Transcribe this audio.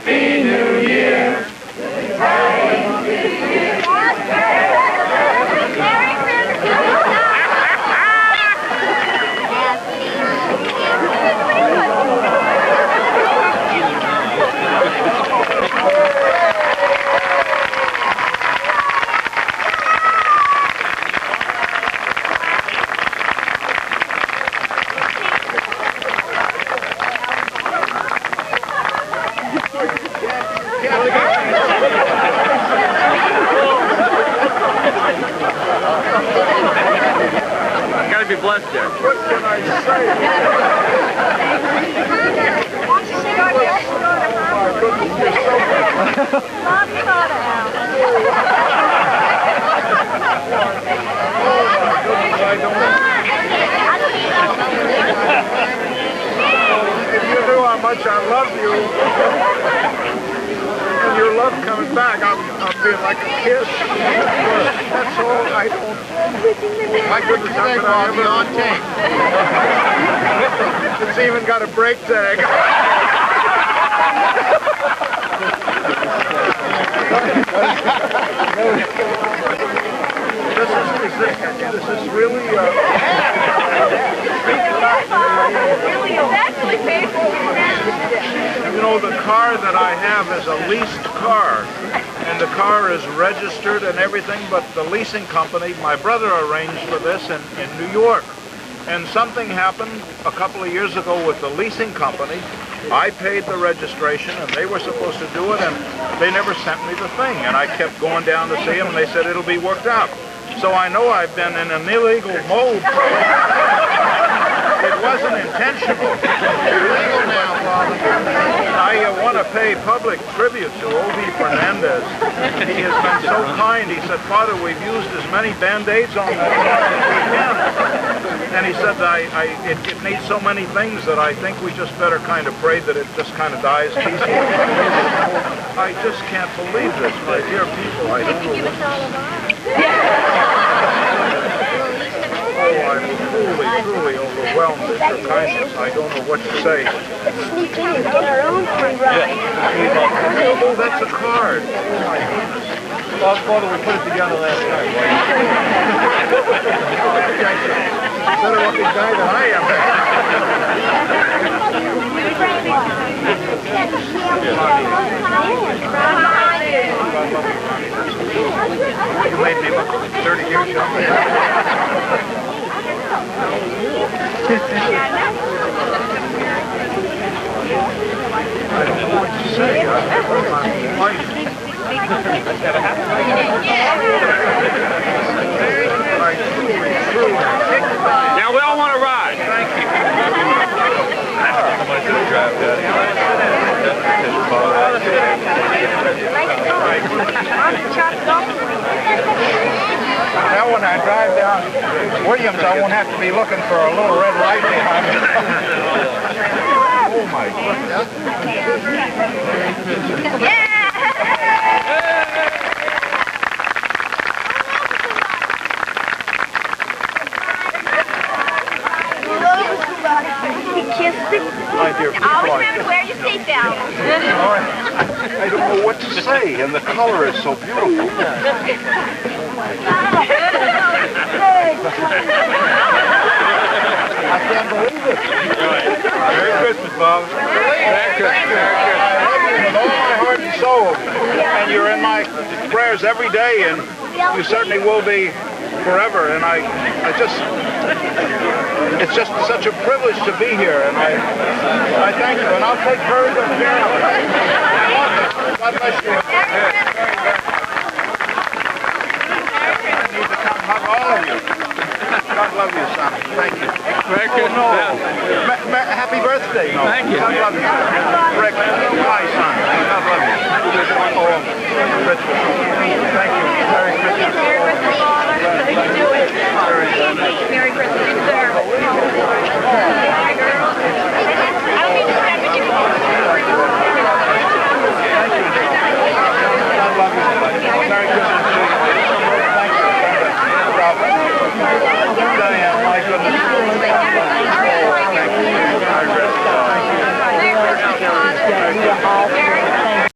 Happy New Year. Gotta be blessed there. What can I say? If you knew how much I love you, and your love coming back, I'm being like a kiss. That's all. I don't. My goodness, how could I ever on tape? It's even got a brake tag. This is really you know, the car that I have is a leased car, and the car is registered and everything, but the leasing company, my brother arranged for this in New York, and something happened a couple of years ago with the leasing company. I paid the registration, and they were supposed to do it, and they never sent me the thing, and I kept going down to see them, and they said it'll be worked out. So I know I've been in an illegal mode. It wasn't intentional. I want to pay public tribute to Ovi Fernandez. He has been so kind. He said, Father, we've used as many Band-Aids on that as we can. And he said, it needs so many things that I think we just better kind of pray that it just kind of dies peacefully. I just can't believe this, my dear people. I don't know Oh, I'm truly overwhelmed at your kindness. I don't know what to say. Sneak in and get our own free ride. Oh, that's a card. Oh, my goodness. Father, we put it together last night. Better looking guy than I am. You made me look 30 years younger. I don't know what to say. Now we all want to ride. Thank you. Somebody's going to drive, Daddy. Now when I drive down Williams, I won't have to be looking for a little red light behind me. Oh my goodness. My dear people, Always remember to wear your seatbelt. I don't know what to say, and the color is so beautiful. I can't believe it. Merry Christmas, Bob. Merry Christmas. I love you with all my heart and soul, and you're in my prayers every day, and you certainly will be forever. And it's just such a privilege to be here, and I thank you, and I'll take very good care of it. God bless you.